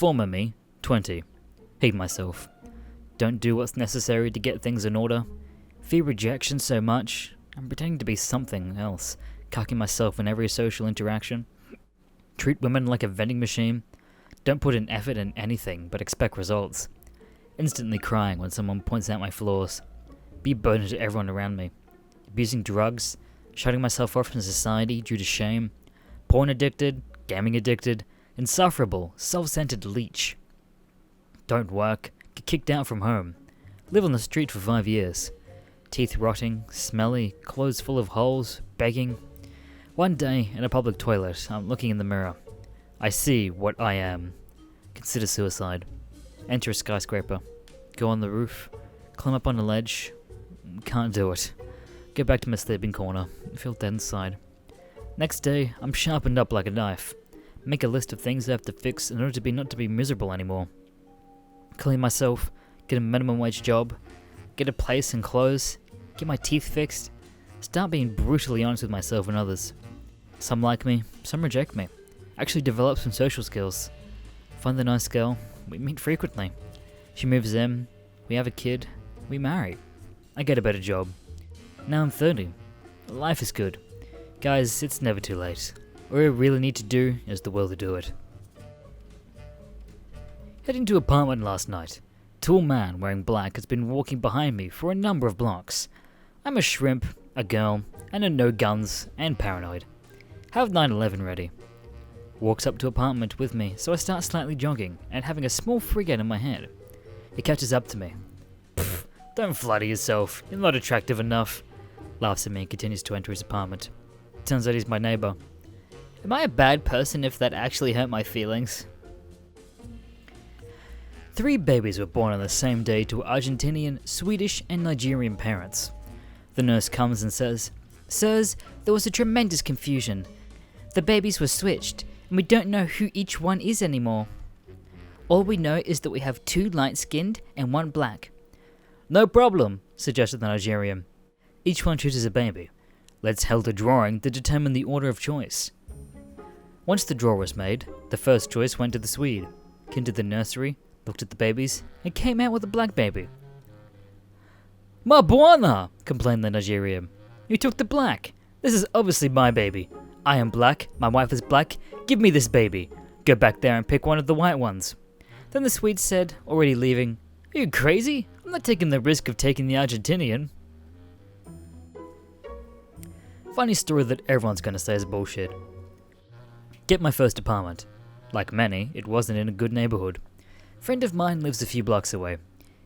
Former me, 20. Hate myself. Don't do what's necessary to get things in order. Fear rejection so much, I'm pretending to be something else, cocking myself in every social interaction. Treat women like a vending machine. Don't put in effort in anything, but expect results. Instantly crying when someone points out my flaws. Be a burden to everyone around me. Abusing drugs, shutting myself off from society due to shame. Porn addicted, gaming addicted, insufferable, self-centered leech. Don't work, get kicked out from home. Live on the street for 5 years. Teeth rotting, smelly, clothes full of holes, begging. One day, in a public toilet, I'm looking in the mirror. I see what I am. Consider suicide. Enter a skyscraper. Go on the roof. Climb up on a ledge. Can't do it. Go back to my sleeping corner. Feel dead inside. Next day, I'm sharpened up like a knife. Make a list of things I have to fix in order to not to be miserable anymore. Clean myself. Get a minimum wage job. Get a place and clothes. Get my teeth fixed. Start being brutally honest with myself and others. Some like me, some reject me. Actually develop some social skills. Find the nice girl. We meet frequently. She moves in. We have a kid. We marry. I get a better job. Now I'm 30. Life is good. Guys, it's never too late. All we really need to do is the will to do it. Heading to apartment last night. Tall man wearing black has been walking behind me for a number of blocks. I'm a shrimp, a girl, and a no guns and paranoid. Have 9/11 ready. Walks up to apartment with me, so I start slightly jogging and having a small freak out in my head. He catches up to me. Pfft, don't flatter yourself, you're not attractive enough. Laughs at me and continues to enter his apartment. Turns out he's my neighbor. Am I a bad person if that actually hurt my feelings? 3 babies were born on the same day to Argentinian, Swedish, and Nigerian parents. The nurse comes and says, "Sirs, there was a tremendous confusion. The babies were switched, and we don't know who each one is anymore. All we know is that we have 2 light-skinned and 1 black." "No problem," suggested the Nigerian. Each one chooses a baby. Let's held a drawing to determine the order of choice. Once the draw was made, the first choice went to the Swede. Came to the nursery, looked at the babies, and came out with a black baby. "Ma buona," complained the Nigerian. "You took the black. This is obviously my baby. I am black, my wife is black, give me this baby. Go back there and pick one of the white ones." Then the Swede said, already leaving, "Are you crazy? I'm not taking the risk of taking the Argentinian." Funny story that everyone's gonna say is bullshit. Get my first apartment. Like many, it wasn't in a good neighborhood. Friend of mine lives a few blocks away.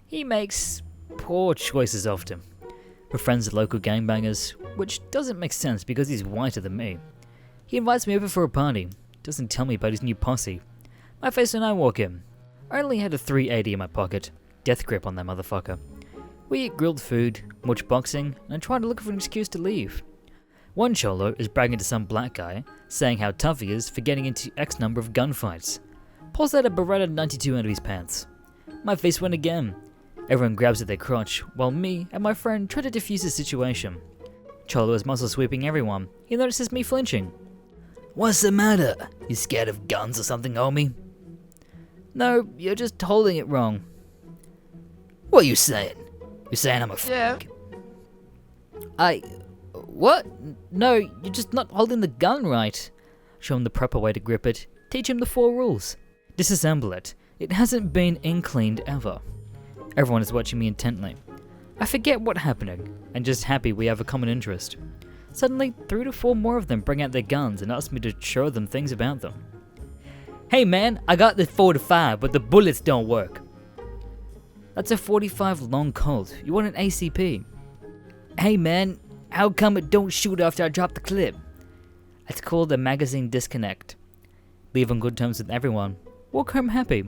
He makes poor choices often. Befriends the local gangbangers, which doesn't make sense because he's whiter than me. He invites me over for a party, doesn't tell me about his new posse. My face when I walk in. I only had a .380 in my pocket, death grip on that motherfucker. We eat grilled food, watch boxing, and I try to look for an excuse to leave. One cholo is bragging to some black guy, saying how tough he is for getting into X number of gunfights. Pulls out a Beretta 92 out of his pants. My face went again. Everyone grabs at their crotch, while me and my friend try to defuse the situation. Cholo is muscle sweeping everyone. He notices me flinching. "What's the matter? You scared of guns or something, homie?" "No, you're just holding it wrong." "What are you saying? You're saying I'm a f***? What? No, you're just not holding the gun right. Show him the proper way to grip it. Teach him the 4 rules. Disassemble it. It hasn't been in-cleaned ever. Everyone is watching me intently. I forget what's happening, and just happy we have a common interest. Suddenly, 3 to 4 more of them bring out their guns and ask me to show them things about them. "Hey man, I got this 45, but the bullets don't work." "That's a 45 long Colt. You want an ACP. "Hey man, how come it don't shoot after I drop the clip?" "It's called a magazine disconnect." Leave on good terms with everyone. Walk home happy.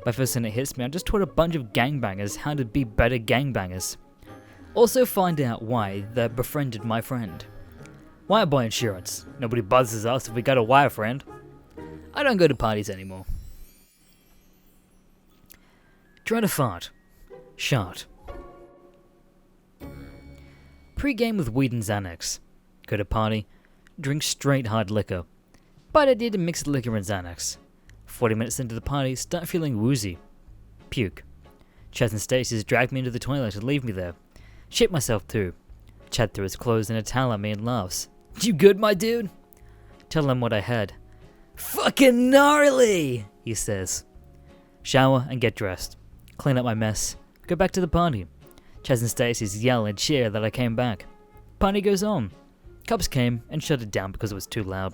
By first time it hits me, I just taught a bunch of gangbangers how to be better gangbangers. Also find out why they befriended my friend. White boy insurance. Nobody buzzes us if we got a wire friend. I don't go to parties anymore. Try to fart. Shart. Pre-game with weed and Xanax. Go to party. Drink straight hard liquor. But I did a mixed liquor and Xanax. 40 minutes into the party, start feeling woozy. Puke. Chad and Stacy drag me into the toilet and leave me there. Shit myself too. Chad threw his clothes in a towel at me and laughs. You good, my dude? Tell him what I had. Fucking gnarly, he says. Shower and get dressed. Clean up my mess. Go back to the party. Chaz and Stacy's yell and cheer that I came back. Party goes on. Cops came and shut it down because it was too loud.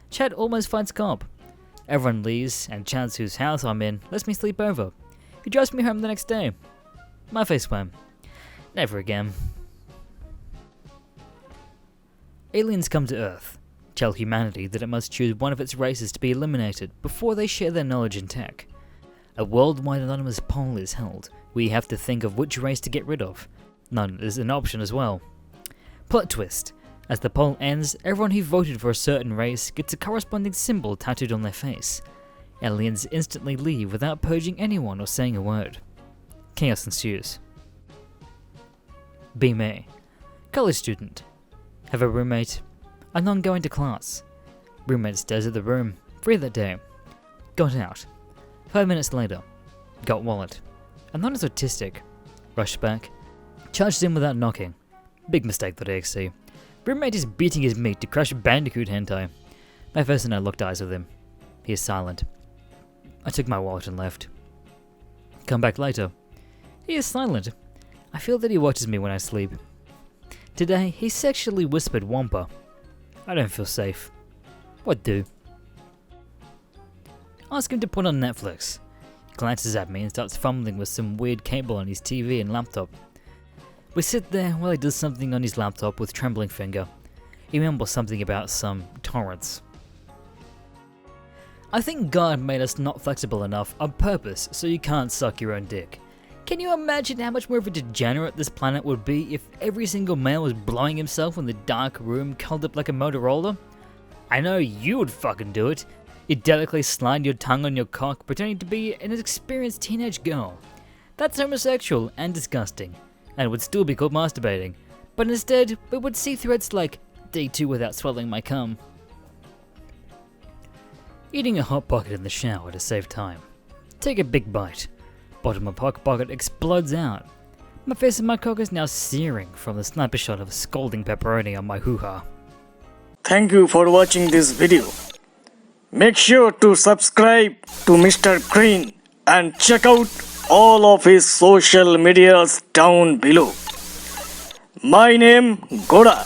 Chad almost finds cop. Everyone leaves, and Chaz, whose house I'm in, lets me sleep over. He drives me home the next day. My face went. Never again. Aliens come to Earth. Tell humanity that it must choose one of its races to be eliminated before they share their knowledge and tech. A worldwide anonymous poll is held. We have to think of which race to get rid of. None is an option as well. Plot twist. As the poll ends, everyone who voted for a certain race gets a corresponding symbol tattooed on their face. Aliens instantly leave without purging anyone or saying a word. Chaos ensues. Be me. College student. Have a roommate. I'm not going to class. Roommate stares at the room. Free that day. Got out. 5 minutes later. Got wallet. I'm not as autistic. Rushed back. Charged in without knocking. Big mistake that AXC. Roommate is beating his meat to crush Bandicoot hentai. My first and I locked eyes with him. He is silent. I took my wallet and left. Come back later. He is silent. I feel that he watches me when I sleep. Today, he sexually whispered Wampa. I don't feel safe. What do? Ask him to put on Netflix. He glances at me and starts fumbling with some weird cable on his TV and laptop. We sit there while he does something on his laptop with trembling finger. He mumbles something about some torrents. I think God made us not flexible enough on purpose so you can't suck your own dick. Can you imagine how much more of a degenerate this planet would be if every single male was blowing himself in the dark room curled up like a Motorola? I know you would fucking do it. You'd delicately slide your tongue on your cock pretending to be an experienced teenage girl. That's homosexual and disgusting, and would still be called masturbating. But instead, we would see threads like, D2 without swallowing my cum. Eating a Hot Pocket in the shower to save time. Take a big bite. Bottom of Hot Pocket explodes out. My face and my cock is now searing from the sniper shot of scalding pepperoni on my hoo-ha. Thank you for watching this video. Make sure to subscribe to Mr. Green and check out all of his social medias down below. My name Goda.